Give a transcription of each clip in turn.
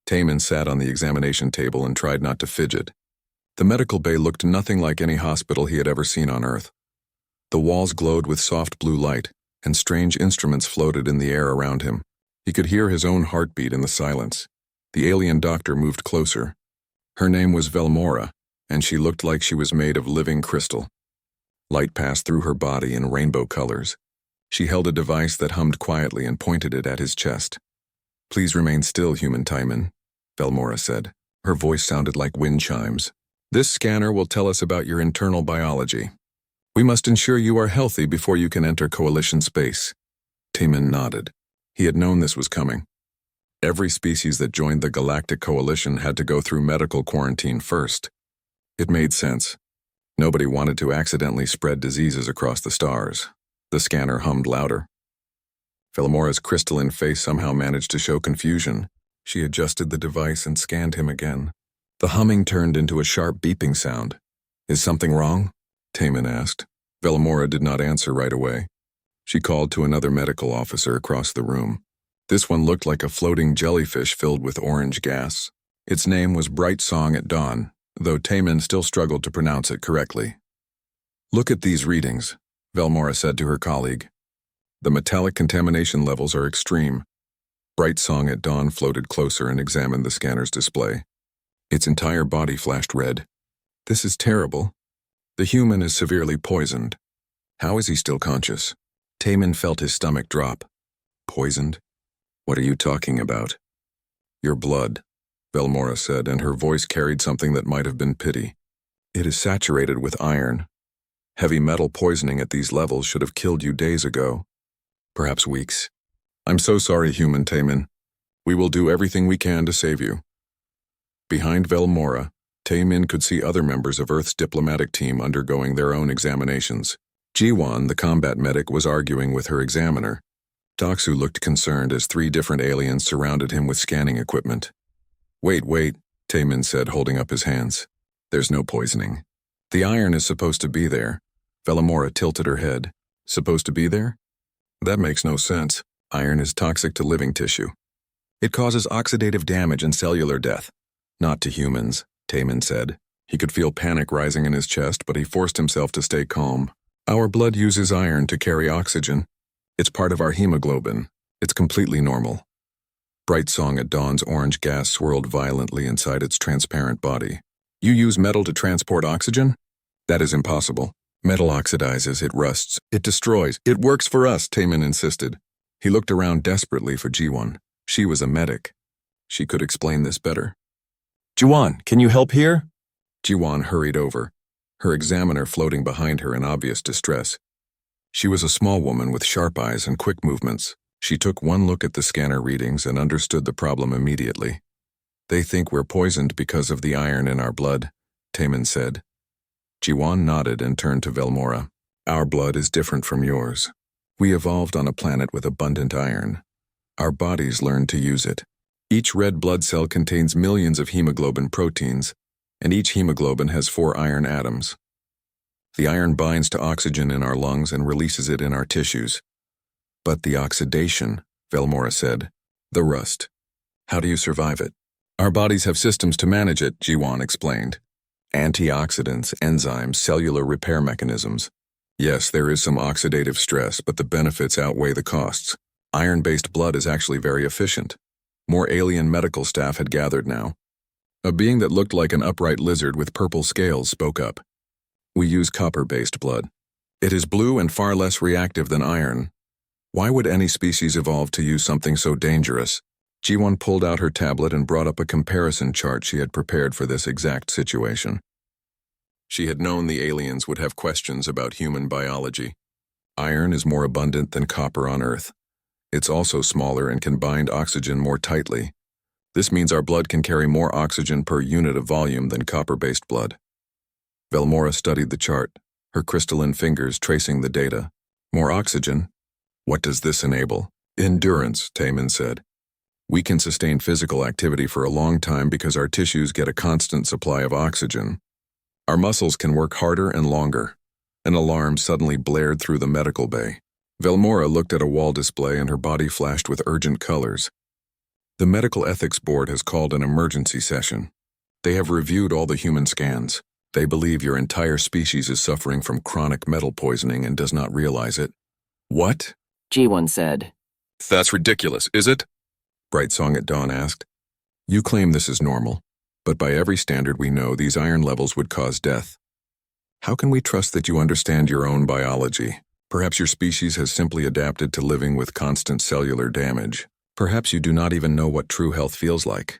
Taman sat on the examination table and tried not to fidget. The medical bay looked nothing like any hospital he had ever seen on Earth. The walls glowed with soft blue light, and strange instruments floated in the air around him. He could hear his own heartbeat in the silence. The alien doctor moved closer. Her name was Velmora, and she looked like she was made of living crystal. Light passed through her body in rainbow colors. She held a device that hummed quietly and pointed it at his chest. "Please remain still, human Timon," Velmora said. Her voice sounded like wind chimes. "This scanner will tell us about your internal biology. We must ensure you are healthy before you can enter Coalition space." Timon nodded. He had known this was coming. Every species that joined the Galactic Coalition had to go through medical quarantine first. It made sense. Nobody wanted to accidentally spread diseases across the stars. The scanner hummed louder. Velmora's crystalline face somehow managed to show confusion. She adjusted the device and scanned him again. The humming turned into a sharp beeping sound. "Is something wrong?" Taman asked. Velmora did not answer right away. She called to another medical officer across the room. This one looked like a floating jellyfish filled with orange gas. Its name was Bright Song at Dawn, though Taman still struggled to pronounce it correctly. "Look at these readings," Velmora said to her colleague. "The metallic contamination levels are extreme." Bright Song at Dawn floated closer and examined the scanner's display. Its entire body flashed red. "This is terrible. The human is severely poisoned. How is he still conscious?" Taman felt his stomach drop. "Poisoned? What are you talking about?" "Your blood," Velmora said, and her voice carried something that might have been pity. "It is saturated with iron. Heavy metal poisoning at these levels should have killed you days ago. Perhaps weeks. I'm so sorry, human Taman. We will do everything we can to save you." Behind Velmora, Taman could see other members of Earth's diplomatic team undergoing their own examinations. Jiwan, the combat medic, was arguing with her examiner. Doxu looked concerned as 3 different aliens surrounded him with scanning equipment. Wait, Taman said, holding up his hands. "There's no poisoning. The iron is supposed to be there." Velmora tilted her head. "Supposed to be there? That makes no sense. Iron is toxic to living tissue. It causes oxidative damage and cellular death. Not to humans," Taman said. He could feel panic rising in his chest, but he forced himself to stay calm. "Our blood uses iron to carry oxygen. It's part of our hemoglobin. It's completely normal." Bright Song at Dawn's orange gas swirled violently inside its transparent body. "You use metal to transport oxygen? That is impossible. Metal oxidizes, it rusts, it destroys. It works for us," Taman insisted. He looked around desperately for Jiwan. She was a medic. She could explain this better. "Jiwan, can you help here?" Jiwan hurried over, her examiner floating behind her in obvious distress. She was a small woman with sharp eyes and quick movements. She took one look at the scanner readings and understood the problem immediately. "They think we're poisoned because of the iron in our blood," Taman said. Jiwan nodded and turned to Velmora. "Our blood is different from yours. We evolved on a planet with abundant iron. Our bodies learned to use it. Each red blood cell contains millions of hemoglobin proteins, and each hemoglobin has 4 iron atoms. The iron binds to oxygen in our lungs and releases it in our tissues. But the oxidation," Velmora said, "the rust. How do you survive it?" "Our bodies have systems to manage it," Jiwan explained. "Antioxidants, enzymes, cellular repair mechanisms. Yes, there is some oxidative stress, but the benefits outweigh the costs. Iron-based blood is actually very efficient." More alien medical staff had gathered now. A being that looked like an upright lizard with purple scales spoke up. "We use copper-based blood. It is blue and far less reactive than iron. Why would any species evolve to use something so dangerous?" Jiwan pulled out her tablet and brought up a comparison chart she had prepared for this exact situation. She had known the aliens would have questions about human biology. Iron is more abundant than copper on Earth. It's also smaller and can bind oxygen more tightly. This means our blood can carry more oxygen per unit of volume than copper-based blood. Velmora studied the chart, her crystalline fingers tracing the data. "More oxygen? What does this enable?" "Endurance," Taman said. "We can sustain physical activity for a long time because our tissues get a constant supply of oxygen. Our muscles can work harder and longer." An alarm suddenly blared through the medical bay. Velmora looked at a wall display and her body flashed with urgent colors. The Medical Ethics Board has called an emergency session. They have reviewed all the human scans. They believe your entire species is suffering from chronic metal poisoning and does not realize it. What? G1 said. That's ridiculous, is it? Bright Song at Dawn asked. You claim this is normal, but by every standard we know these iron levels would cause death. How can we trust that you understand your own biology? Perhaps your species has simply adapted to living with constant cellular damage. Perhaps you do not even know what true health feels like.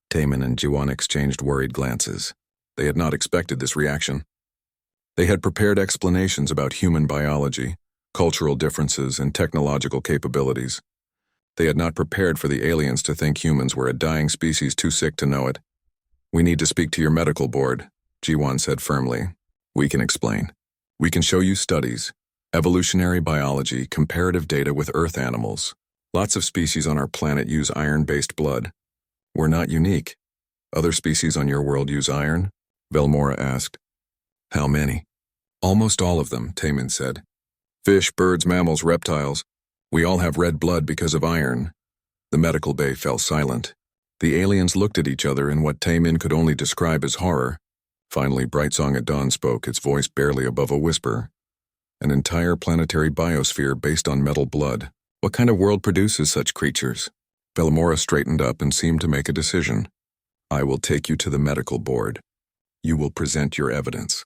Taman and Jiwan exchanged worried glances. They had not expected this reaction. They had prepared explanations about human biology, cultural differences, and technological capabilities. They had not prepared for the aliens to think humans were a dying species too sick to know it. We need to speak to your medical board, Jiwan said firmly. We can explain. We can show you studies, evolutionary biology, comparative data with Earth animals. Lots of species on our planet use iron-based blood. We're not unique. Other species on your world use iron? Velmora asked. How many? Almost all of them, Taman said. Fish, birds, mammals, reptiles. We all have red blood because of iron. The medical bay fell silent. The aliens looked at each other in what Taman could only describe as horror. Finally, Bright Song at Dawn spoke, its voice barely above a whisper. An entire planetary biosphere based on metal blood. What kind of world produces such creatures? Velmora straightened up and seemed to make a decision. I will take you to the medical board. You will present your evidence.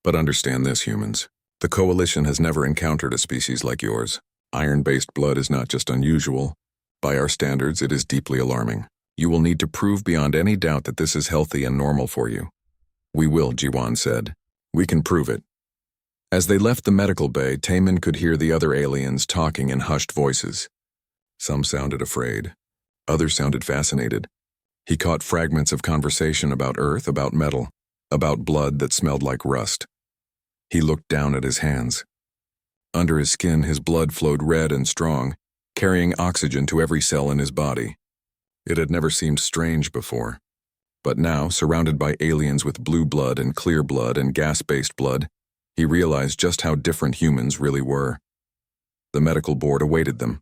But understand this, humans. The Coalition has never encountered a species like yours. Iron-based blood is not just unusual. By our standards, it is deeply alarming. You will need to prove beyond any doubt that this is healthy and normal for you. We will, Jiwan said. We can prove it. As they left the medical bay, Taman could hear the other aliens talking in hushed voices. Some sounded afraid. Others sounded fascinated. He caught fragments of conversation about Earth, about metal, about blood that smelled like rust. He looked down at his hands. Under his skin, his blood flowed red and strong, carrying oxygen to every cell in his body. It had never seemed strange before. But now, surrounded by aliens with blue blood and clear blood and gas-based blood, he realized just how different humans really were. The medical board awaited them.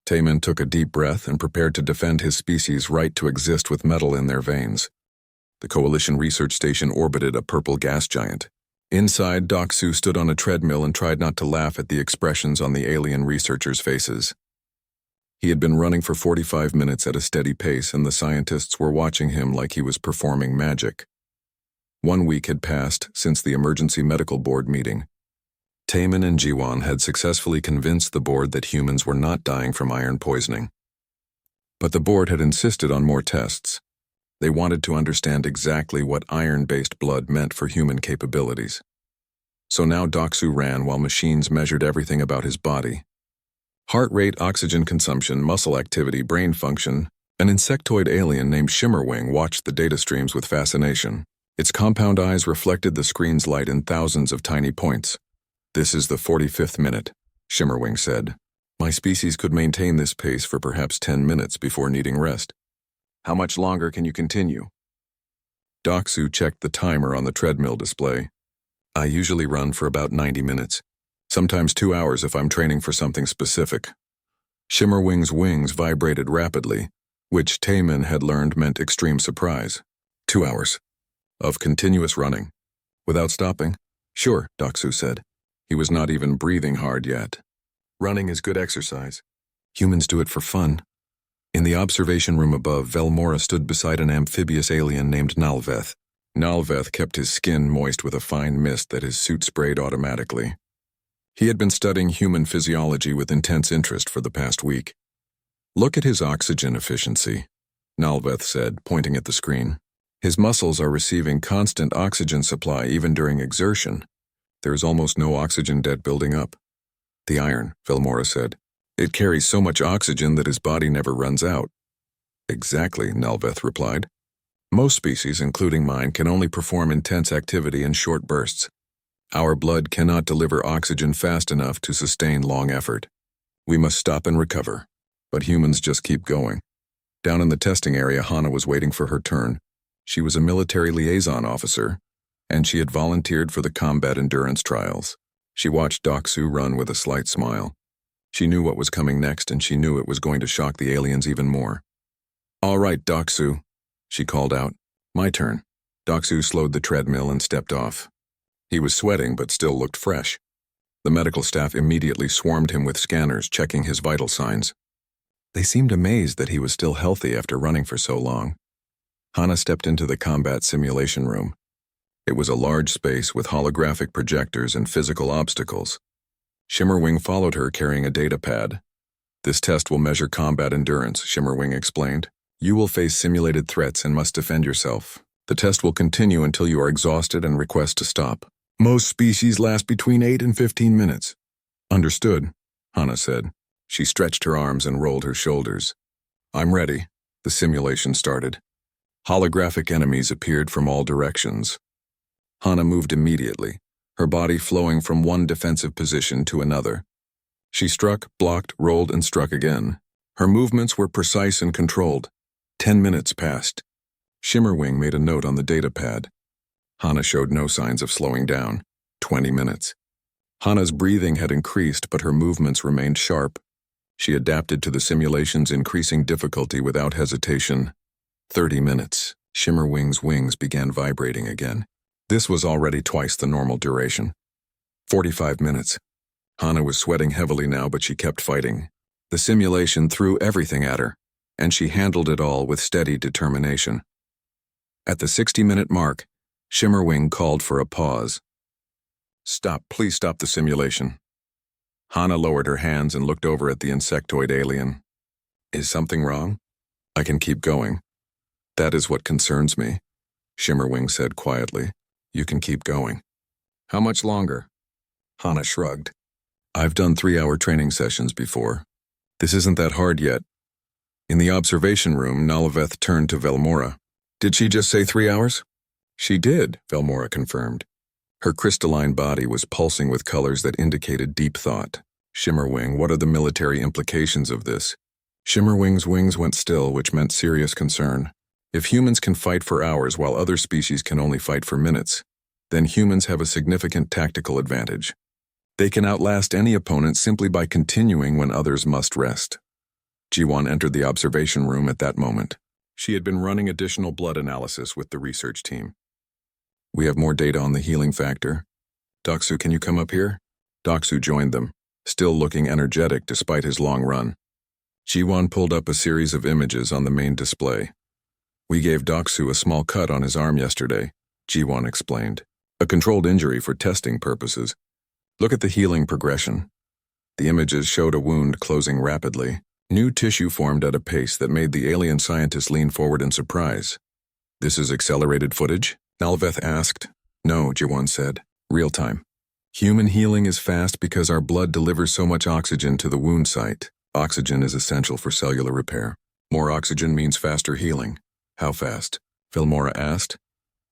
Taman took a deep breath and prepared to defend his species' right to exist with metal in their veins. The Coalition research station orbited a purple gas giant. Inside, Doksu stood on a treadmill and tried not to laugh at the expressions on the alien researchers' faces. He had been running for 45 minutes at a steady pace, and the scientists were watching him like he was performing magic. 1 week had passed since the emergency medical board meeting. Taman and Jiwan had successfully convinced the board that humans were not dying from iron poisoning. But the board had insisted on more tests. They wanted to understand exactly what iron-based blood meant for human capabilities. So now Doksu ran while machines measured everything about his body. Heart rate, oxygen consumption, muscle activity, brain function. An insectoid alien named Shimmerwing watched the data streams with fascination. Its compound eyes reflected the screen's light in thousands of tiny points. This is the 45th minute, Shimmerwing said. My species could maintain this pace for perhaps 10 minutes before needing rest. How much longer can you continue? Doksu checked the timer on the treadmill display. I usually run for about 90 minutes, sometimes 2 hours if I'm training for something specific. Shimmerwing's wings vibrated rapidly, which Taman had learned meant extreme surprise. 2 hours of continuous running. Without stopping? Sure, Doksu said. He was not even breathing hard yet. Running is good exercise. Humans do it for fun. In the observation room above, Velmora stood beside an amphibious alien named Nalveth. Nalveth kept his skin moist with a fine mist that his suit sprayed automatically. He had been studying human physiology with intense interest for the past week. Look at his oxygen efficiency, Nalveth said, pointing at the screen. His muscles are receiving constant oxygen supply even during exertion. There is almost no oxygen debt building up. The iron, Velmora said. It carries so much oxygen that his body never runs out. Exactly, Nalveth replied. Most species, including mine, can only perform intense activity in short bursts. Our blood cannot deliver oxygen fast enough to sustain long effort. We must stop and recover. But humans just keep going. Down in the testing area, Hana was waiting for her turn. She was a military liaison officer, and she had volunteered for the combat endurance trials. She watched Doksu run with a slight smile. She knew what was coming next, and she knew it was going to shock the aliens even more. "All right, Doksu," she called out. "My turn." Doksu slowed the treadmill and stepped off. He was sweating but still looked fresh. The medical staff immediately swarmed him with scanners, checking his vital signs. They seemed amazed that he was still healthy after running for so long. Hana stepped into the combat simulation room. It was a large space with holographic projectors and physical obstacles. Shimmerwing followed her carrying a data pad. "This test will measure combat endurance," Shimmerwing explained. "You will face simulated threats and must defend yourself. The test will continue until you are exhausted and request to stop. Most species last between 8 and 15 minutes. "Understood," Hana said. She stretched her arms and rolled her shoulders. "I'm ready." The simulation started. Holographic enemies appeared from all directions. Hana moved immediately, her body flowing from one defensive position to another. She struck, blocked, rolled, and struck again. Her movements were precise and controlled. 10 minutes passed. Shimmerwing made a note on the data pad. Hana showed no signs of slowing down. 20 minutes. Hana's breathing had increased, but her movements remained sharp. She adapted to the simulation's increasing difficulty without hesitation. 30 minutes. Shimmerwing's wings began vibrating again. This was already twice the normal duration. 45 minutes. Hana was sweating heavily now, but she kept fighting. The simulation threw everything at her, and she handled it all with steady determination. At the 60-minute mark, Shimmerwing called for a pause. "Stop, please stop the simulation." Hana lowered her hands and looked over at the insectoid alien. "Is something wrong? I can keep going." "That is what concerns me," Shimmerwing said quietly. "You can keep going." "How much longer?" Hana shrugged. "I've done 3-hour training sessions before. This isn't that hard yet." In the observation room, Naleveth turned to Velmora. "Did she just say 3 hours?" "She did," Velmora confirmed. Her crystalline body was pulsing with colors that indicated deep thought. "Shimmerwing, what are the military implications of this?" Shimmerwing's wings went still, which meant serious concern. If humans can fight for hours while other species can only fight for minutes, then humans have a significant tactical advantage. They can outlast any opponent simply by continuing when others must rest. Jiwon entered the observation room at that moment. She had been running additional blood analysis with the research team. "We have more data on the healing factor. Doksu, can you come up here?" Doksu joined them, still looking energetic despite his long run. Jiwon pulled up a series of images on the main display. "We gave Doksu a small cut on his arm yesterday," Jiwon explained. "A controlled injury for testing purposes. Look at the healing progression." The images showed a wound closing rapidly. New tissue formed at a pace that made the alien scientist lean forward in surprise. "This is accelerated footage?" Nalveth asked. "No," Jiwon said. "Real time. Human healing is fast because our blood delivers so much oxygen to the wound site. Oxygen is essential for cellular repair. More oxygen means faster healing." "How fast?" Vilmora asked.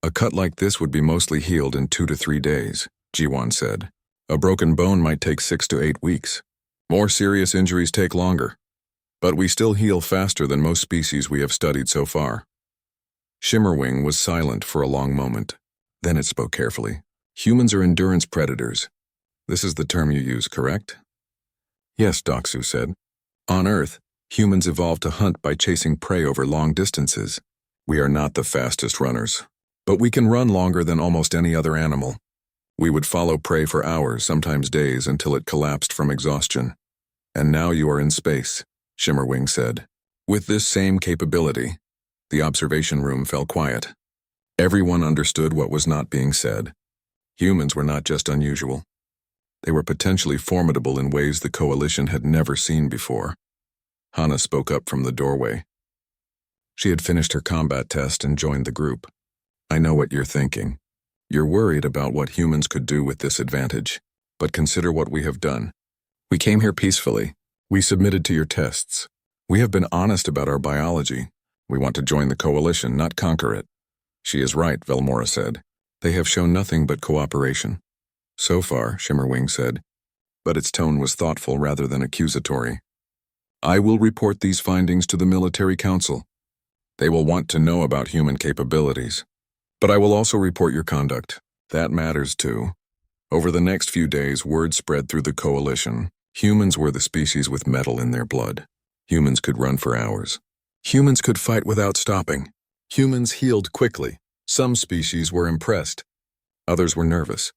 "A cut like this would be mostly healed in 2 to 3 days, Jiwon said. "A broken bone might take 6 to 8 weeks. More serious injuries take longer. But we still heal faster than most species we have studied so far." Shimmerwing was silent for a long moment. Then it spoke carefully. "Humans are endurance predators. This is the term you use, correct?" "Yes," Doksu said. "On Earth, humans evolved to hunt by chasing prey over long distances. We are not the fastest runners, but we can run longer than almost any other animal. We would follow prey for hours, sometimes days, until it collapsed from exhaustion. And now you are in space," Shimmerwing said. With this same capability, the observation room fell quiet. Everyone understood what was not being said. Humans were not just unusual. They were potentially formidable in ways the Coalition had never seen before. Hana spoke up from the doorway. She had finished her combat test and joined the group. "I know what you're thinking. You're worried about what humans could do with this advantage. But consider what we have done. We came here peacefully. We submitted to your tests. We have been honest about our biology. We want to join the Coalition, not conquer it." "She is right," Velmora said. "They have shown nothing but cooperation." "So far," Shimmerwing said, but its tone was thoughtful rather than accusatory. "I will report these findings to the Military Council. They will want to know about human capabilities. But I will also report your conduct. That matters too." Over the next few days, word spread through the Coalition. Humans were the species with metal in their blood. Humans could run for hours. Humans could fight without stopping. Humans healed quickly. Some species were impressed. Others were nervous.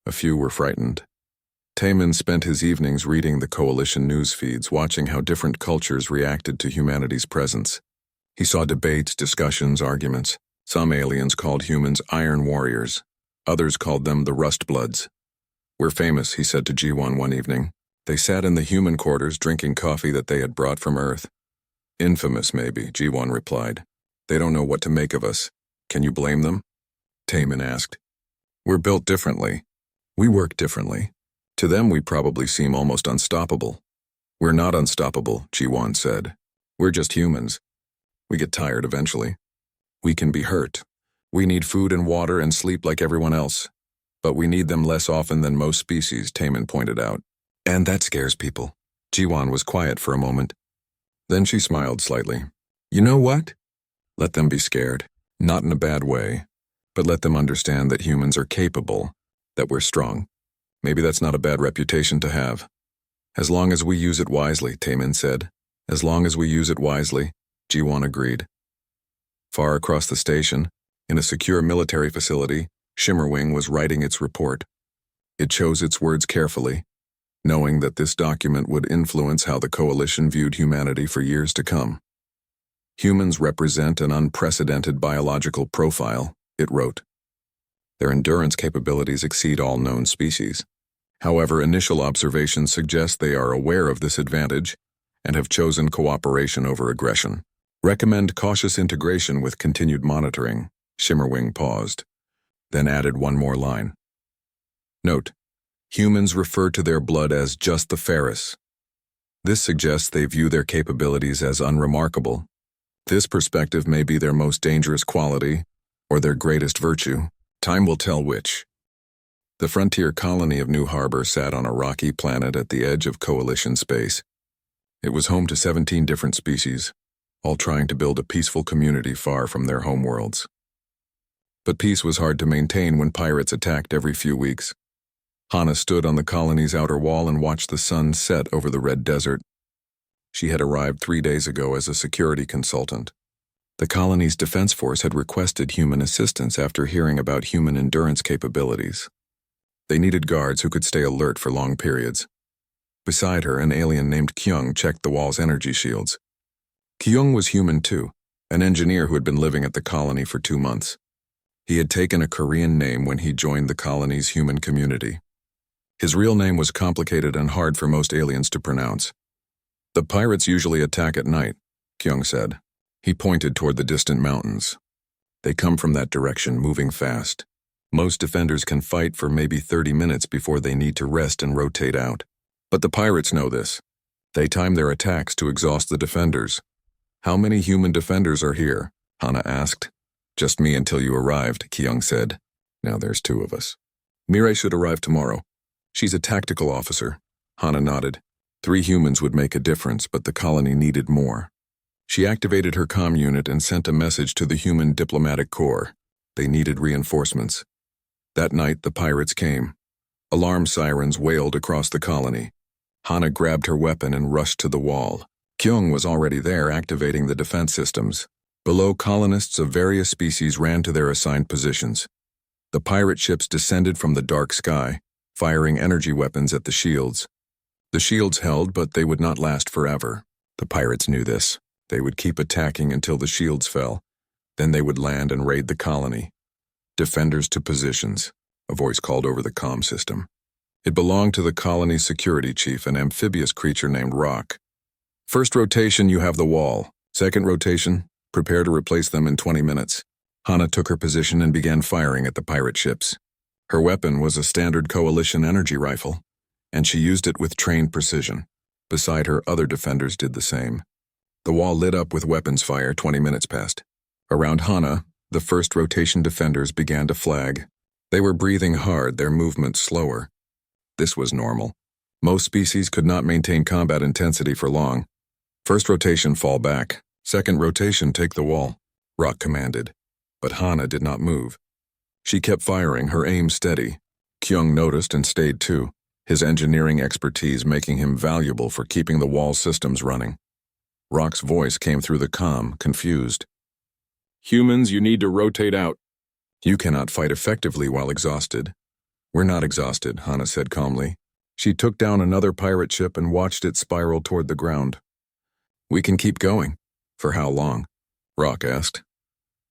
A few were frightened. Taman spent his evenings reading the Coalition news feeds, watching how different cultures reacted to humanity's presence. He saw debates, discussions, arguments. Some aliens called humans Iron Warriors. Others called them the Rust Bloods. "We're famous," he said to G1 one evening. They sat in the human quarters drinking coffee that they had brought from Earth. "Infamous, maybe," G1 replied. "They don't know what to make of us. Can you blame them?" Taman asked. "We're built differently. We work differently. To them we probably seem almost unstoppable." "We're not unstoppable," G1 said. "We're just humans. We get tired eventually. We can be hurt. We need food and water and sleep like everyone else. But we need them less often than most species," Taman pointed out. "And that scares people." G1 was quiet for a moment. Then she smiled slightly. "You know what? Let them be scared. Not in a bad way. But let them understand that humans are capable, that we're strong. Maybe that's not a bad reputation to have." "As long as we use it wisely," Taman said. "As long as we use it wisely," G1 agreed. Far across the station, in a secure military facility, Shimmerwing was writing its report. It chose its words carefully, knowing that this document would influence how the Coalition viewed humanity for years to come. "Humans represent an unprecedented biological profile," it wrote. "Their endurance capabilities exceed all known species. However, initial observations suggest they are aware of this advantage and have chosen cooperation over aggression. Recommend cautious integration with continued monitoring." Shimmerwing paused, then added one more line. "Note: humans refer to their blood as just the Ferrous. This suggests they view their capabilities as unremarkable. This perspective may be their most dangerous quality or their greatest virtue. Time will tell which." The frontier colony of New Harbor sat on a rocky planet at the edge of Coalition space. It was home to 17 different species, all trying to build a peaceful community far from their homeworlds. But peace was hard to maintain when pirates attacked every few weeks. Hana stood on the colony's outer wall and watched the sun set over the red desert. She had arrived 3 days ago as a security consultant. The colony's defense force had requested human assistance after hearing about human endurance capabilities. They needed guards who could stay alert for long periods. Beside her, an alien named Kyung checked the wall's energy shields. Kyung was human too, an engineer who had been living at the colony for 2 months. He had taken a Korean name when he joined the colony's human community. His real name was complicated and hard for most aliens to pronounce. "The pirates usually attack at night," Kyung said. He pointed toward the distant mountains. "They come from that direction, moving fast. Most defenders can fight for maybe 30 minutes before they need to rest and rotate out. But the pirates know this. They time their attacks to exhaust the defenders." "How many human defenders are here?" Hana asked. "Just me until you arrived," Kyung said. "Now there's 2 of us. Mirai should arrive tomorrow. She's a tactical officer." Hana nodded. 3 humans would make a difference, but the colony needed more. She activated her comm unit and sent a message to the human diplomatic corps. They needed reinforcements. That night, the pirates came. Alarm sirens wailed across the colony. Hana grabbed her weapon and rushed to the wall. Kyung was already there, activating the defense systems. Below, colonists of various species ran to their assigned positions. The pirate ships descended from the dark sky, firing energy weapons at the shields. The shields held, but they would not last forever. The pirates knew this. They would keep attacking until the shields fell. Then they would land and raid the colony. "Defenders to positions," a voice called over the comm system. It belonged to the colony's security chief, an amphibious creature named Rock. "First rotation, you have the wall. Second rotation, prepare to replace them in 20 minutes. Hana took her position and began firing at the pirate ships. Her weapon was a standard Coalition energy rifle, and she used it with trained precision. Beside her, other defenders did the same. The wall lit up with weapons fire. 20 minutes passed. Around Hana, the first rotation defenders began to flag. They were breathing hard, their movements slower. This was normal. Most species could not maintain combat intensity for long. "First rotation, fall back. Second rotation, take the wall," Rock commanded. But Hana did not move. She kept firing, her aim steady. Kyung noticed and stayed too. his engineering expertise making him valuable for keeping the wall systems running. Rock's voice came through the comm, confused. "Humans, you need to rotate out. You cannot fight effectively while exhausted." "We're not exhausted," Hana said calmly. She took down another pirate ship and watched it spiral toward the ground. "We can keep going." "For how long?" Rock asked.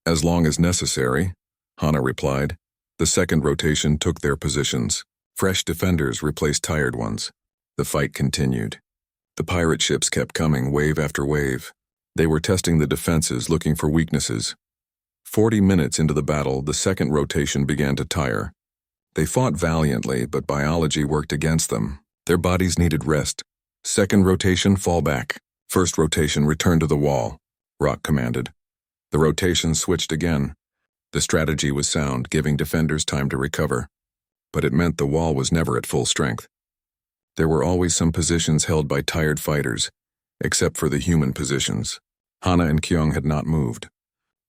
"As long as necessary," Hana replied. The second rotation took their positions. Fresh defenders replaced tired ones. The fight continued. The pirate ships kept coming, wave after wave. They were testing the defenses, looking for weaknesses. 40 minutes into the battle, the second rotation began to tire. They fought valiantly, but biology worked against them. Their bodies needed rest. Second rotation, fall back. First rotation, return to the wall, Rock commanded. The rotation switched again. The strategy was sound, giving defenders time to recover. But it meant the wall was never at full strength. There were always some positions held by tired fighters, except for the human positions. Hana and Kyung had not moved.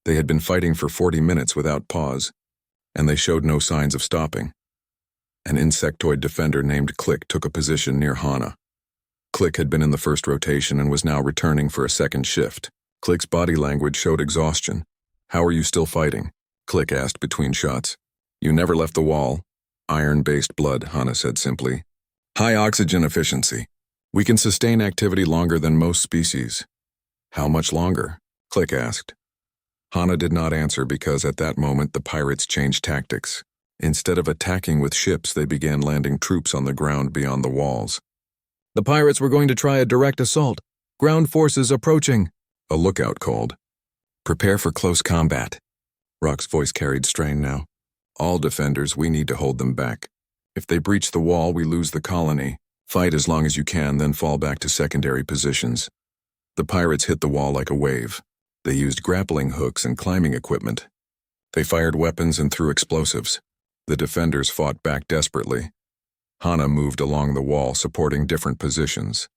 They had been fighting for 40 minutes without pause, and they showed no signs of stopping. An insectoid defender named Click took a position near Hana. Click had been in the first rotation and was now returning for a second shift. Click's body language showed exhaustion. "How are you still fighting?" Click asked between shots. "You never left the wall." "Iron-based blood," Hana said simply. "High oxygen efficiency. We can sustain activity longer than most species." "How much longer?" Click asked. Hana did not answer because at that moment the pirates changed tactics. Instead of attacking with ships, they began landing troops on the ground beyond the walls. "The pirates were going to try a direct assault. Ground forces approaching," a lookout called. "Prepare for close combat." Rock's voice carried strain now. "All defenders, we need to hold them back. If they breach the wall, we lose the colony. Fight as long as you can, then fall back to secondary positions." The pirates hit the wall like a wave. They used grappling hooks and climbing equipment. They fired weapons and threw explosives. The defenders fought back desperately. Hana moved along the wall, supporting different positions.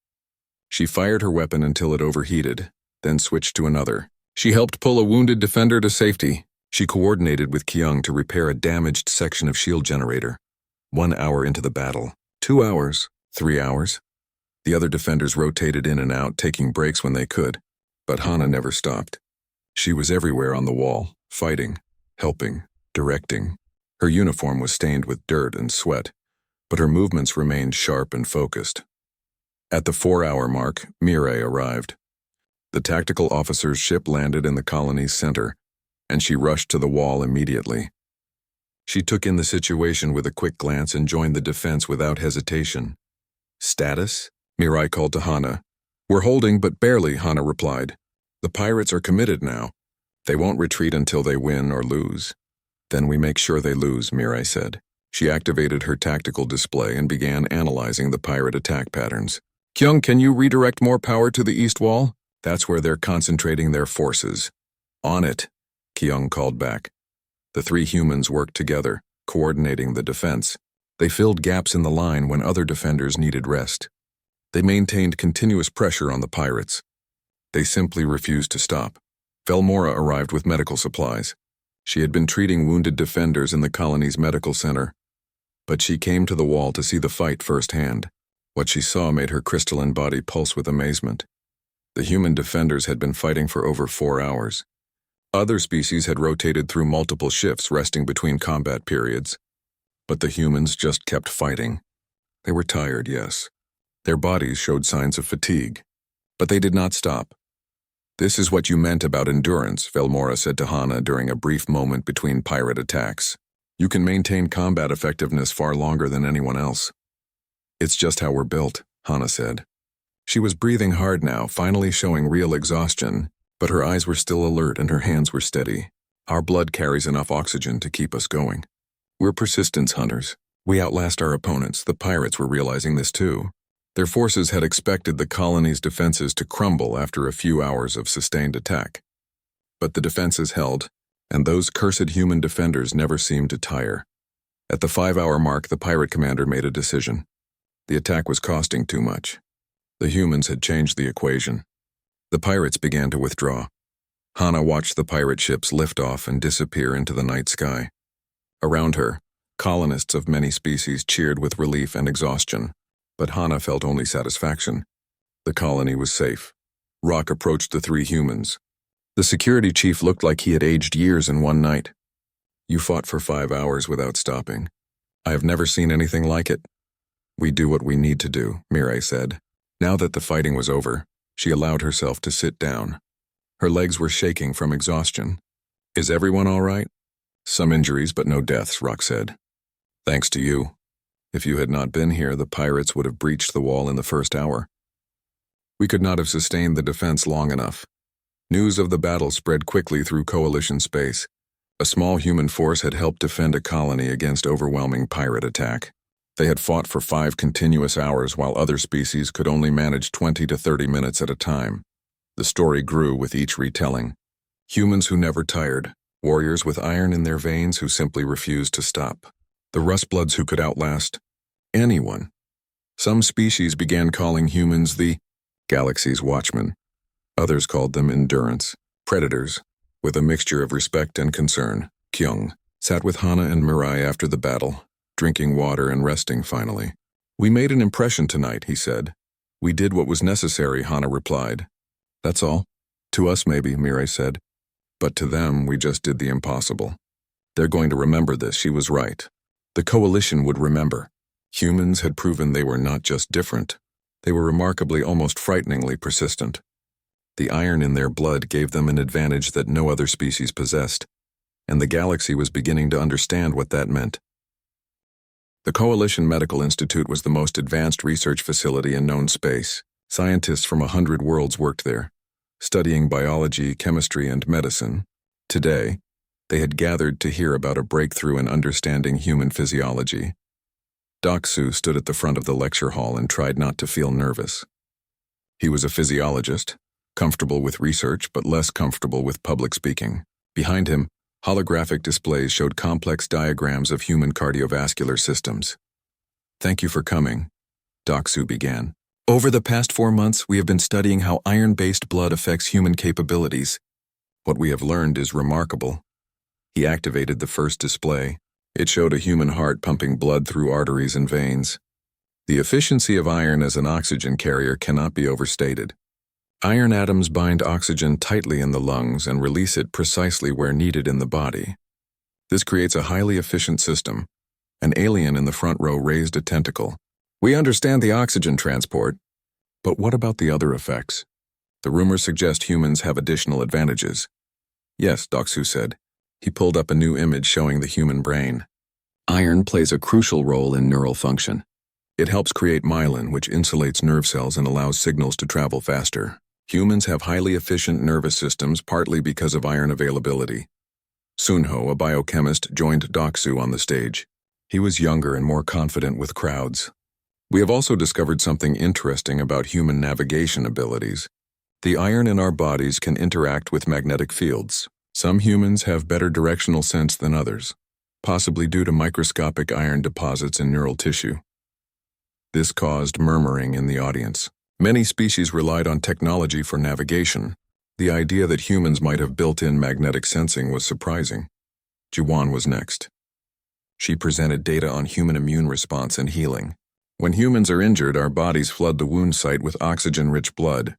She fired her weapon until it overheated, then switched to another. She helped pull a wounded defender to safety. She coordinated with Kyung to repair a damaged section of shield generator. 1 hour into the battle. 2 hours. 3 hours. The other defenders rotated in and out, taking breaks when they could. But Hana never stopped. She was everywhere on the wall, fighting, helping, directing. Her uniform was stained with dirt and sweat, but her movements remained sharp and focused. At the 4-hour mark, Mireille arrived. The tactical officer's ship landed in the colony's center, and she rushed to the wall immediately. She took in the situation with a quick glance and joined the defense without hesitation. "Status?" Mireille called to Hana. "We're holding, but barely," Hana replied. "The pirates are committed now. They won't retreat until they win or lose." "Then we make sure they lose," Mireille said. She activated her tactical display and began analyzing the pirate attack patterns. "Kyung, can you redirect more power to the east wall? That's where they're concentrating their forces." "On it," Kyung called back. The 3 humans worked together, coordinating the defense. They filled gaps in the line when other defenders needed rest. They maintained continuous pressure on the pirates. They simply refused to stop. Velmora arrived with medical supplies. She had been treating wounded defenders in the colony's medical center, but she came to the wall to see the fight firsthand. What she saw made her crystalline body pulse with amazement. The human defenders had been fighting for over 4 hours. Other species had rotated through multiple shifts, resting between combat periods. But the humans just kept fighting. They were tired, yes. Their bodies showed signs of fatigue. But they did not stop. "This is what you meant about endurance," Velmora said to Hana during a brief moment between pirate attacks. "You can maintain combat effectiveness far longer than anyone else." "It's just how we're built," Hana said. She was breathing hard now, finally showing real exhaustion, but her eyes were still alert and her hands were steady. "Our blood carries enough oxygen to keep us going. We're persistence hunters. We outlast our opponents." The pirates were realizing this too. Their forces had expected the colony's defenses to crumble after a few hours of sustained attack. But the defenses held, and those cursed human defenders never seemed to tire. At the 5-hour mark, the pirate commander made a decision. The attack was costing too much. The humans had changed the equation. The pirates began to withdraw. Hana watched the pirate ships lift off and disappear into the night sky. Around her, Colonists of many species cheered with relief and exhaustion, but Hana felt only satisfaction. The colony was safe. Rock approached the three humans. The security chief looked like he had aged years in one night. You fought for 5 hours without stopping. I have never seen anything like it. We do what we need to do, Mirai said. Now that the fighting was over, she allowed herself to sit down. Her legs were shaking from exhaustion. Is everyone all right? Some injuries, but no deaths, Rock said. Thanks to you. If you had not been here, the pirates would have breached the wall in the first hour. We could not have sustained the defense long enough. News of the battle spread quickly through Coalition space. A small human force had helped defend a colony against overwhelming pirate attack. They had fought for 5 continuous hours while other species could only manage 20 to 30 minutes at a time. The story grew with each retelling. Humans who never tired, warriors with iron in their veins who simply refused to stop. The Rustbloods who could outlast anyone. Some species began calling humans the galaxy's watchmen. Others called them endurance, predators. With a mixture of respect and concern, Kyung sat with Hana and Mirai after the battle, drinking water and resting finally. We made an impression tonight, he said. We did what was necessary, Hana replied. That's all. To us maybe, Mirai said. But to them, we just did the impossible. They're going to remember this, she was right. The Coalition would remember. Humans had proven they were not just different. They were remarkably, almost frighteningly persistent. The iron in their blood gave them an advantage that no other species possessed, and the galaxy was beginning to understand what that meant. The Coalition Medical Institute was the most advanced research facility in known space. Scientists from 100 worlds worked there, studying biology, chemistry, and medicine. Today, they had gathered to hear about a breakthrough in understanding human physiology. Doksu stood at the front of the lecture hall and tried not to feel nervous. He was a physiologist, comfortable with research but less comfortable with public speaking. Behind him, holographic displays showed complex diagrams of human cardiovascular systems. Thank you for coming, Doksu began. Over the past 4 months, we have been studying how iron-based blood affects human capabilities. What we have learned is remarkable. He activated the first display. It showed a human heart pumping blood through arteries and veins. The efficiency of iron as an oxygen carrier cannot be overstated. Iron atoms bind oxygen tightly in the lungs and release it precisely where needed in the body. This creates a highly efficient system. An alien in the front row raised a tentacle. We understand the oxygen transport, but what about the other effects? The rumors suggest humans have additional advantages. Yes, Doksu said. He pulled up a new image showing the human brain. Iron plays a crucial role in neural function. It helps create myelin, which insulates nerve cells and allows signals to travel faster. Humans have highly efficient nervous systems partly because of iron availability. Sunho, a biochemist, joined Doksu on the stage. He was younger and more confident with crowds. We have also discovered something interesting about human navigation abilities. The iron in our bodies can interact with magnetic fields. Some humans have better directional sense than others, possibly due to microscopic iron deposits in neural tissue. This caused murmuring in the audience. Many species relied on technology for navigation. The idea that humans might have built-in magnetic sensing was surprising. Jiwan was next. She presented data on human immune response and healing. When humans are injured, our bodies flood the wound site with oxygen-rich blood.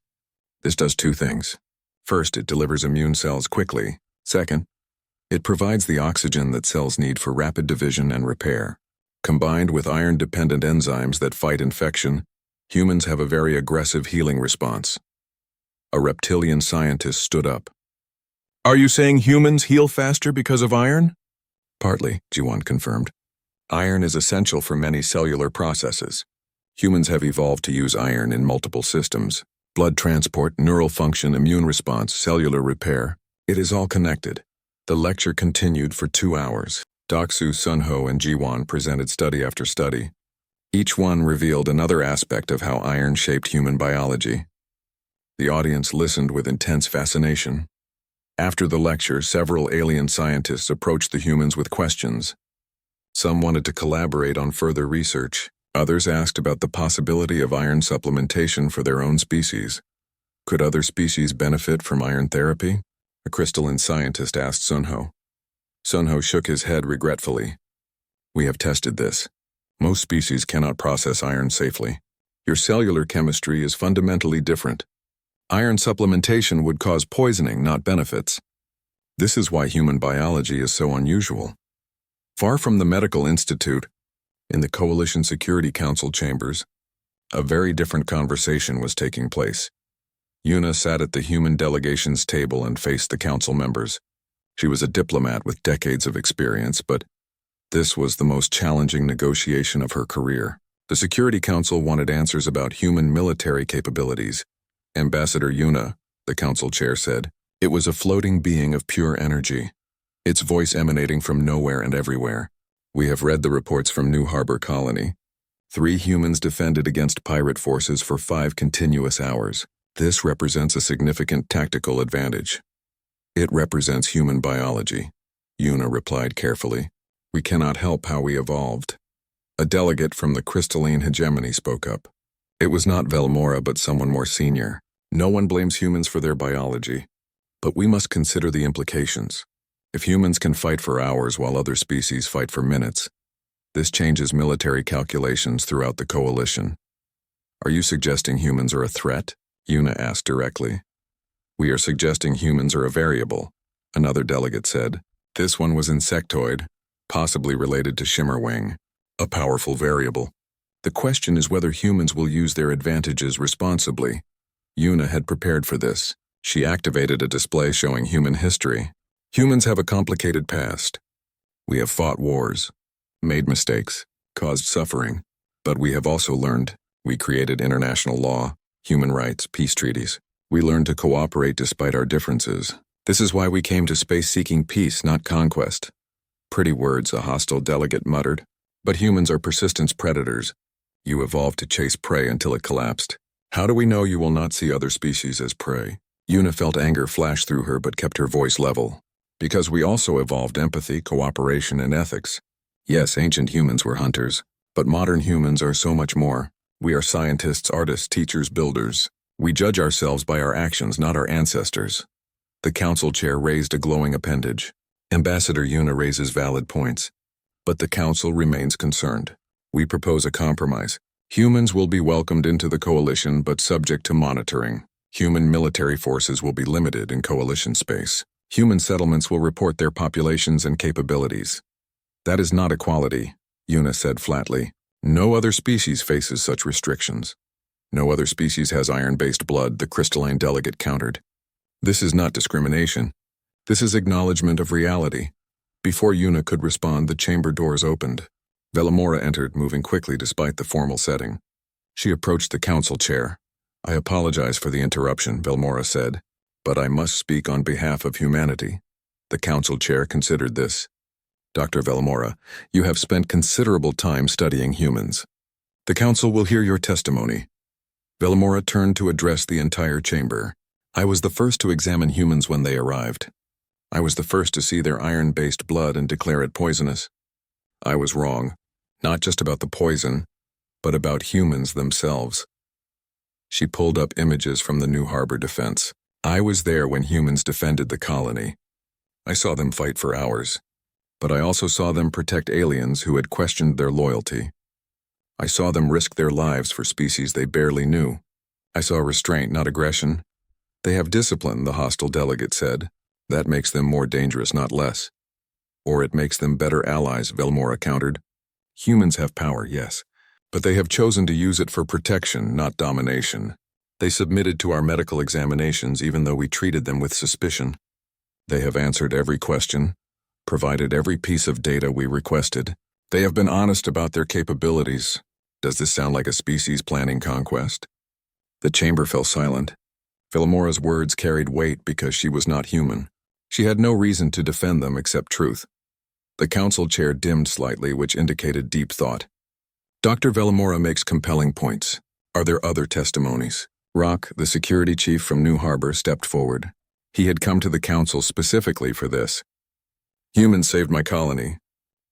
This does 2 things. First, it delivers immune cells quickly. Second, it provides the oxygen that cells need for rapid division and repair. Combined with iron-dependent enzymes that fight infection, humans have a very aggressive healing response. A reptilian scientist stood up. Are you saying humans heal faster because of iron? Partly, Jiwan confirmed. Iron is essential for many cellular processes. Humans have evolved to use iron in multiple systems. Blood transport, neural function, immune response, cellular repair. It is all connected. The lecture continued for 2 hours. Doksu, Sunho, and Jiwan presented study after study. Each one revealed another aspect of how iron shaped human biology. The audience listened with intense fascination. After the lecture, several alien scientists approached the humans with questions. Some wanted to collaborate on further research. Others asked about the possibility of iron supplementation for their own species. Could other species benefit from iron therapy? A crystalline scientist asked Sunho. Sunho shook his head regretfully. We have tested this. Most species cannot process iron safely. Your cellular chemistry is fundamentally different. Iron supplementation would cause poisoning, not benefits. This is why human biology is so unusual. Far from the medical institute, in the Coalition Security Council chambers, a very different conversation was taking place. Yuna sat at the human delegation's table and faced the council members. She was a diplomat with decades of experience, but this was the most challenging negotiation of her career. The Security Council wanted answers about human military capabilities. Ambassador Yuna, the council chair, said, it was a floating being of pure energy, its voice emanating from nowhere and everywhere. We have read the reports from New Harbor Colony. 3 humans defended against pirate forces for 5 continuous hours. This represents a significant tactical advantage. It represents human biology, Yuna replied carefully. We cannot help how we evolved. A delegate from the crystalline hegemony spoke up. It was not Velmora, but someone more senior. No one blames humans for their biology, but we must consider the implications. If humans can fight for hours while other species fight for minutes, this changes military calculations throughout the coalition. Are you suggesting humans are a threat? Yuna asked directly. We are suggesting humans are a variable, another delegate said. This one was insectoid, possibly related to Shimmerwing, a powerful variable. The question is whether humans will use their advantages responsibly. Yuna had prepared for this. She activated a display showing human history. Humans have a complicated past. We have fought wars, made mistakes, caused suffering, but we have also learned. We created international law, human rights, peace treaties. We learned to cooperate despite our differences. This is why we came to space seeking peace, not conquest. Pretty words, a hostile delegate muttered. But humans are persistence predators. You evolved to chase prey until it collapsed. How do we know you will not see other species as prey? Yuna felt anger flash through her but kept her voice level. Because we also evolved empathy, cooperation, and ethics. Yes, ancient humans were hunters, but modern humans are so much more. We are scientists, artists, teachers, builders. We judge ourselves by our actions, not our ancestors. The council chair raised a glowing appendage. Ambassador Yuna raises valid points, but the council remains concerned. We propose a compromise. Humans will be welcomed into the coalition, but subject to monitoring. Human military forces will be limited in coalition space. Human settlements will report their populations and capabilities. That is not equality, Yuna said flatly. No other species faces such restrictions. No other species has iron-based blood, the crystalline delegate countered. This is not discrimination. This is acknowledgement of reality. Before Yuna could respond, the chamber doors opened. Velmora entered, moving quickly despite the formal setting. She approached the council chair. I apologize for the interruption, Velmora said, but I must speak on behalf of humanity. The council chair considered this. Dr. Velmora, you have spent considerable time studying humans. The council will hear your testimony. Velmora turned to address the entire chamber. I was the first to examine humans when they arrived. I was the first to see their iron-based blood and declare it poisonous. I was wrong, not just about the poison, but about humans themselves. She pulled up images from the New Harbor defense. I was there when humans defended the colony. I saw them fight for hours, but I also saw them protect aliens who had questioned their loyalty. I saw them risk their lives for species they barely knew. I saw restraint, not aggression. They have discipline, the hostile delegate said. That makes them more dangerous, not less. Or it makes them better allies, Velmora countered. Humans have power, yes, but they have chosen to use it for protection, not domination. They submitted to our medical examinations even though we treated them with suspicion. They have answered every question, provided every piece of data we requested. They have been honest about their capabilities. Does this sound like a species planning conquest? The chamber fell silent. Velmora's words carried weight because she was not human. She had no reason to defend them except truth. The council chair dimmed slightly, which indicated deep thought. Dr. Velmora makes compelling points. Are there other testimonies? Rock, the security chief from New Harbor, stepped forward. He had come to the council specifically for this. Humans saved my colony.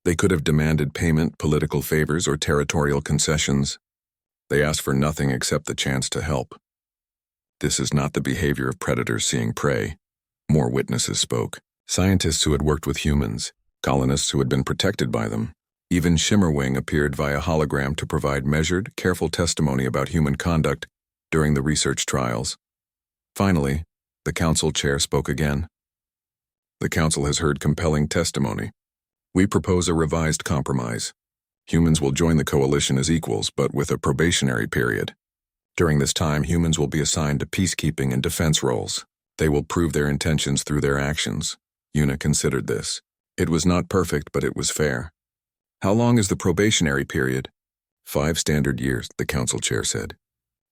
They could have demanded payment, political favors, or territorial concessions. They asked for nothing except the chance to help. This is not the behavior of predators seeing prey. More witnesses spoke. Scientists who had worked with humans, colonists who had been protected by them. Even Shimmerwing appeared via hologram to provide measured, careful testimony about human conduct during the research trials. Finally, the council chair spoke again. The council has heard compelling testimony. We propose a revised compromise. Humans will join the coalition as equals, but with a probationary period. During this time, humans will be assigned to peacekeeping and defense roles. They will prove their intentions through their actions. Una considered this. It was not perfect, but it was fair. How long is the probationary period? 5 standard years, the council chair said.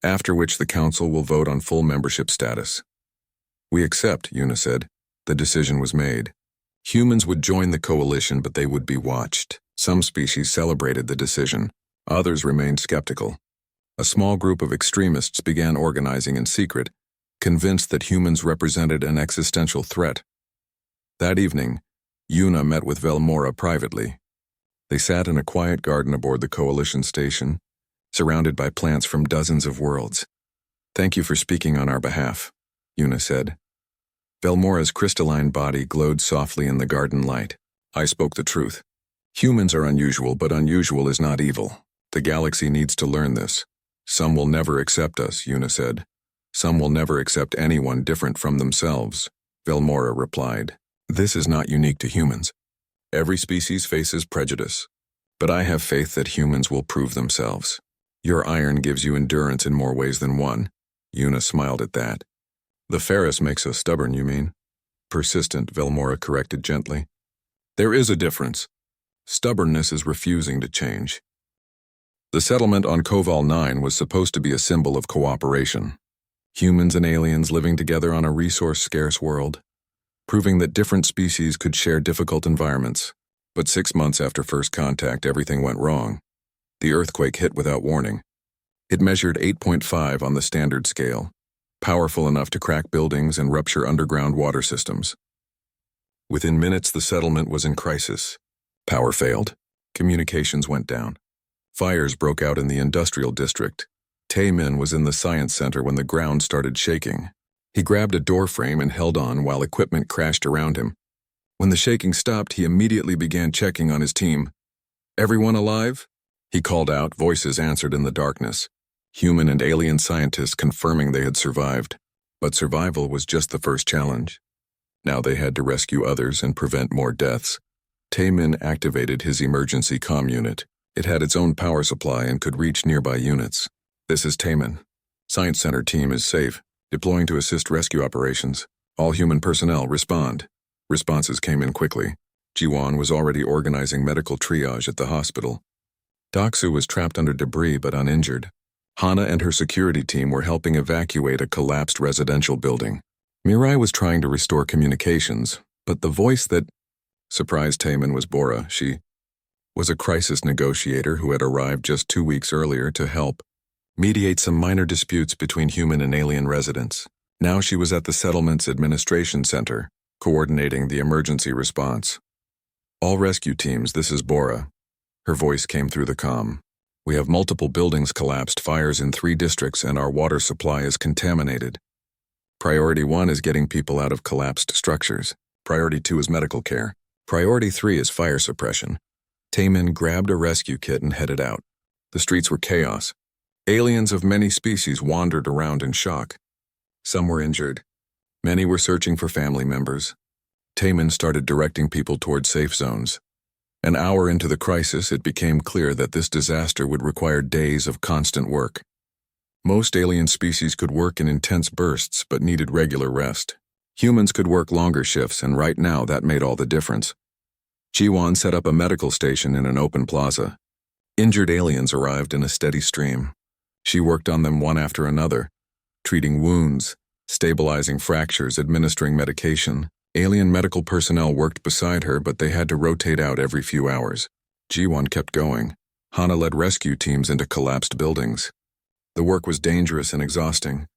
After which the council will vote on full membership status. We accept, Una said. The decision was made. Humans would join the coalition, but they would be watched. Some species celebrated the decision. Others remained skeptical. A small group of extremists began organizing in secret, convinced that humans represented an existential threat. That evening, Una met with Velmora privately. They sat in a quiet garden aboard the coalition station, surrounded by plants from dozens of worlds. Thank you for speaking on our behalf, Una said. Velmora's crystalline body glowed softly in the garden light. I spoke the truth. Humans are unusual, but unusual is not evil. The galaxy needs to learn this. Some will never accept us, Una said. Some will never accept anyone different from themselves, Velmora replied. This is not unique to humans. Every species faces prejudice. But I have faith that humans will prove themselves. Your iron gives you endurance in more ways than one. Una smiled at that. The Ferrous makes us stubborn, you mean? Persistent, Velmora corrected gently. There is a difference. Stubbornness is refusing to change. The settlement on Koval 9 was supposed to be a symbol of cooperation. Humans and aliens living together on a resource-scarce world, proving that different species could share difficult environments. But 6 months after first contact, everything went wrong. The earthquake hit without warning. It measured 8.5 on the standard scale, powerful enough to crack buildings and rupture underground water systems. Within minutes, the settlement was in crisis. Power failed. Communications went down. Fires broke out in the industrial district. Taemin was in the science center when the ground started shaking. He grabbed a door frame and held on while equipment crashed around him. When the shaking stopped, he immediately began checking on his team. Everyone alive? He called out, voices answered in the darkness. Human and alien scientists confirming they had survived. But survival was just the first challenge. Now they had to rescue others and prevent more deaths. Taemin activated his emergency comm unit. It had its own power supply and could reach nearby units. This is Taemin. Science Center team is safe. Deploying to assist rescue operations. All human personnel respond. Responses came in quickly. Jiwon was already organizing medical triage at the hospital. Doksu was trapped under debris but uninjured. Hana and her security team were helping evacuate a collapsed residential building. Mirai was trying to restore communications, but the voice that surprised Taemin was Bora. She was a crisis negotiator who had arrived just 2 weeks earlier to help mediate some minor disputes between human and alien residents. Now she was at the settlement's administration center, coordinating the emergency response. All rescue teams, this is Bora. Her voice came through the comm. We have multiple buildings collapsed, fires in 3 districts, and our water supply is contaminated. Priority 1 is getting people out of collapsed structures. Priority 2 is medical care. Priority 3 is fire suppression. Taemin grabbed a rescue kit and headed out. The streets were chaos. Aliens of many species wandered around in shock. Some were injured. Many were searching for family members. Taemin started directing people toward safe zones. An hour into the crisis, it became clear that this disaster would require days of constant work. Most alien species could work in intense bursts but needed regular rest. Humans could work longer shifts, and right now that made all the difference. Jiwon set up a medical station in an open plaza. Injured aliens arrived in a steady stream. She worked on them one after another, treating wounds, stabilizing fractures, administering medication. Alien medical personnel worked beside her, but they had to rotate out every few hours. Jiwon kept going. Hana led rescue teams into collapsed buildings. The work was dangerous and exhausting,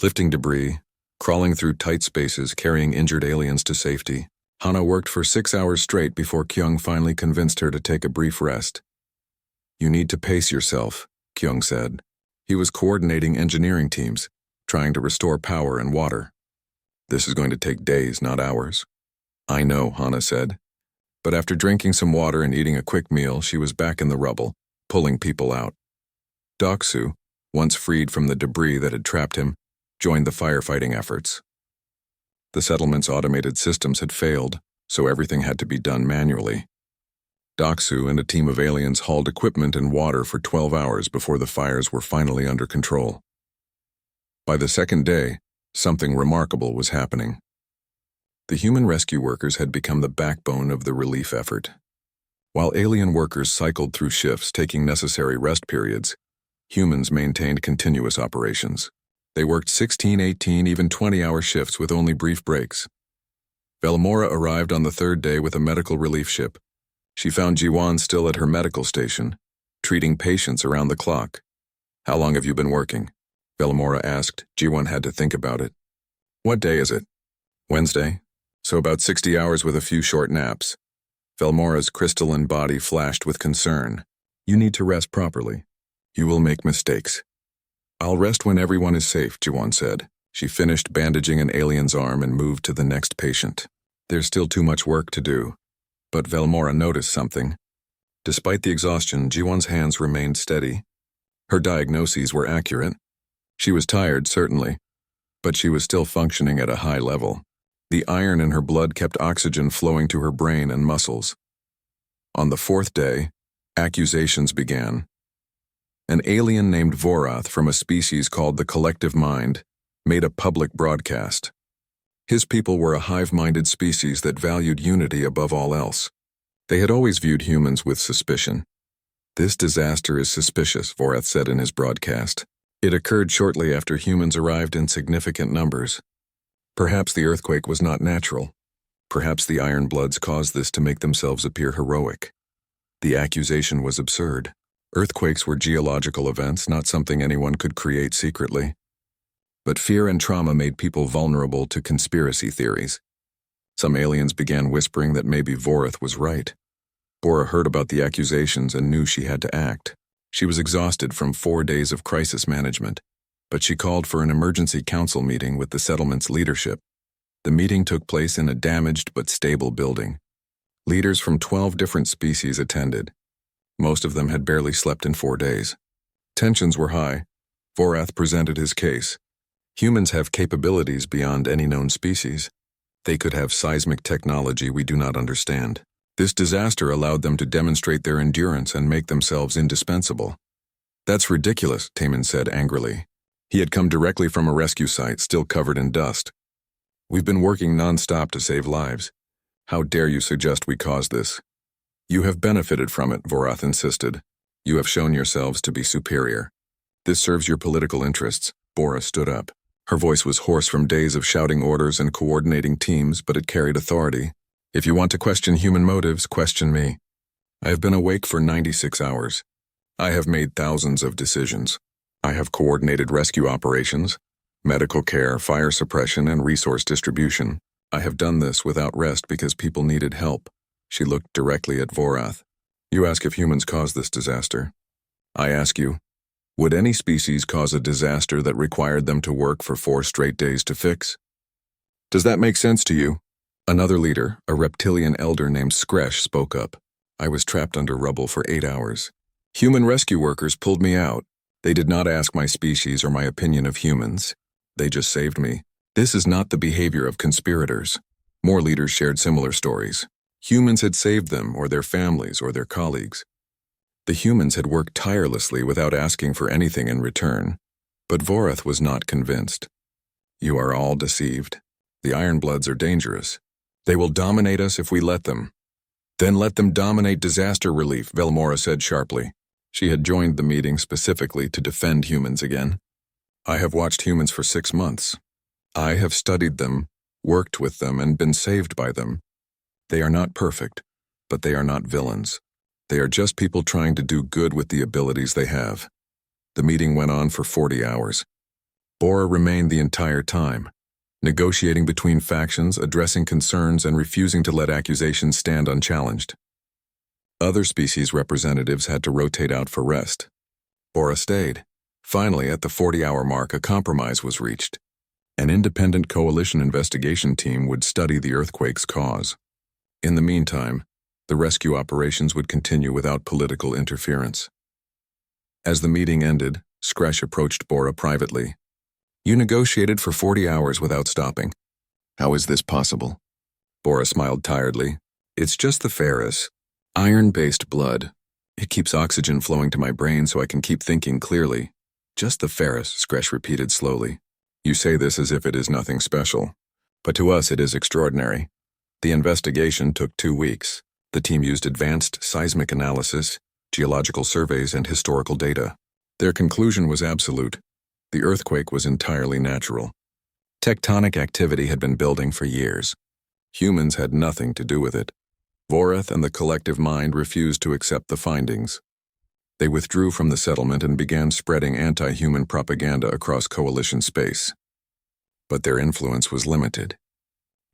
lifting debris, crawling through tight spaces, carrying injured aliens to safety. Hana worked for 6 hours straight before Kyung finally convinced her to take a brief rest. You need to pace yourself, Kyung said. He was coordinating engineering teams, trying to restore power and water. This is going to take days, not hours. I know, Hana said. But after drinking some water and eating a quick meal, she was back in the rubble, pulling people out. Doksu, once freed from the debris that had trapped him, joined the firefighting efforts. The settlement's automated systems had failed, so everything had to be done manually. Doksu and a team of aliens hauled equipment and water for 12 hours before the fires were finally under control. By the second day, something remarkable was happening. The human rescue workers had become the backbone of the relief effort. While alien workers cycled through shifts taking necessary rest periods, humans maintained continuous operations. They worked 16, 18, even 20-hour shifts with only brief breaks. Velmora arrived on the third day with a medical relief ship. She found Jiwan still at her medical station, treating patients around the clock. "How long have you been working?" Velmora asked. Jiwan had to think about it. "What day is it?" "Wednesday. So about 60 hours with a few short naps." Velmora's crystalline body flashed with concern. "You need to rest properly. You will make mistakes." "I'll rest when everyone is safe," Jiwan said. She finished bandaging an alien's arm and moved to the next patient. There's still too much work to do. But Velmora noticed something. Despite the exhaustion, Jiwan's hands remained steady. Her diagnoses were accurate. She was tired, certainly, but she was still functioning at a high level. The iron in her blood kept oxygen flowing to her brain and muscles. On the fourth day, accusations began. An alien named Vorath from a species called the Collective Mind made a public broadcast. His people were a hive-minded species that valued unity above all else. They had always viewed humans with suspicion. "This disaster is suspicious," Vorath said in his broadcast. "It occurred shortly after humans arrived in significant numbers. Perhaps the earthquake was not natural. Perhaps the Iron Bloods caused this to make themselves appear heroic." The accusation was absurd. Earthquakes were geological events, not something anyone could create secretly. But fear and trauma made people vulnerable to conspiracy theories. Some aliens began whispering that maybe Vorath was right. Bora heard about the accusations and knew she had to act. She was exhausted from 4 days of crisis management, but she called for an emergency council meeting with the settlement's leadership. The meeting took place in a damaged but stable building. Leaders from 12 different species attended. Most of them had barely slept in 4 days. Tensions were high. Vorath presented his case. Humans have capabilities beyond any known species. They could have seismic technology we do not understand. This disaster allowed them to demonstrate their endurance and make themselves indispensable. "That's ridiculous," Taman said angrily. He had come directly from a rescue site, still covered in dust. "We've been working non-stop to save lives. How dare you suggest we caused this?" "You have benefited from it," Vorath insisted. "You have shown yourselves to be superior. This serves your political interests." Bora stood up. Her voice was hoarse from days of shouting orders and coordinating teams, but it carried authority. "If you want to question human motives, question me. I have been awake for 96 hours. I have made thousands of decisions. I have coordinated rescue operations, medical care, fire suppression, and resource distribution. I have done this without rest because people needed help." She looked directly at Vorath. "You ask if humans caused this disaster. I ask you, would any species cause a disaster that required them to work for 4 straight days to fix? Does that make sense to you?" Another leader, a reptilian elder named Skresh, spoke up. "I was trapped under rubble for 8 hours. Human rescue workers pulled me out. They did not ask my species or my opinion of humans. They just saved me. This is not the behavior of conspirators." More leaders shared similar stories. Humans had saved them, or their families, or their colleagues. The humans had worked tirelessly without asking for anything in return. But Vorath was not convinced. "You are all deceived. The Iron Bloods are dangerous. They will dominate us if we let them." "Then let them dominate disaster relief," Velmora said sharply. She had joined the meeting specifically to defend humans again. "I have watched humans for 6 months. I have studied them, worked with them, and been saved by them. They are not perfect, but they are not villains. They are just people trying to do good with the abilities they have." The meeting went on for 40 hours. Bora remained the entire time, negotiating between factions, addressing concerns, and refusing to let accusations stand unchallenged. Other species representatives had to rotate out for rest. Bora stayed. Finally, at the 40-hour mark, a compromise was reached. An independent coalition investigation team would study the earthquake's cause. In the meantime, The rescue operations would continue without political interference. As the meeting ended, Skresh approached Bora privately. "You negotiated for 40 hours without stopping. How is this possible?" Bora smiled tiredly. "It's just the Ferrous. Iron-based blood. It keeps oxygen flowing to my brain so I can keep thinking clearly." "Just the Ferrous," Skresh repeated slowly. "You say this as if it is nothing special. But to us it is extraordinary. The investigation took 2 weeks. The team used advanced seismic analysis, geological surveys, and historical data. Their conclusion was absolute. The earthquake was entirely natural. Tectonic activity had been building for years. Humans had nothing to do with it. Vorath and the collective mind refused to accept the findings. They withdrew from the settlement and began spreading anti-human propaganda across coalition space. But their influence was limited.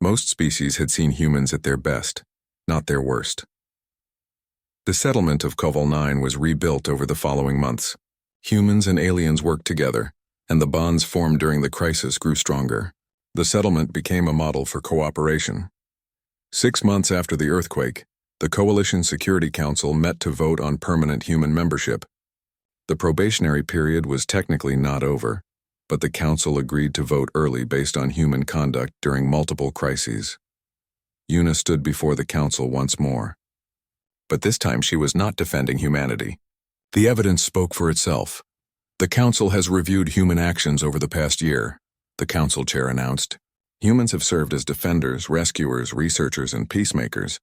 Most species had seen humans at their best, not their worst. The settlement of Koval 9 was rebuilt over the following months. Humans and aliens worked together, and the bonds formed during the crisis grew stronger. The settlement became a model for cooperation. 6 months after the earthquake, the Coalition Security Council met to vote on permanent human membership. The probationary period was technically not over, but the Council agreed to vote early based on human conduct during multiple crises. Yuna stood before the Council once more. But this time she was not defending humanity. The evidence spoke for itself. "The Council has reviewed human actions over the past year," the Council chair announced. "Humans have served as defenders, rescuers, researchers, and peacemakers,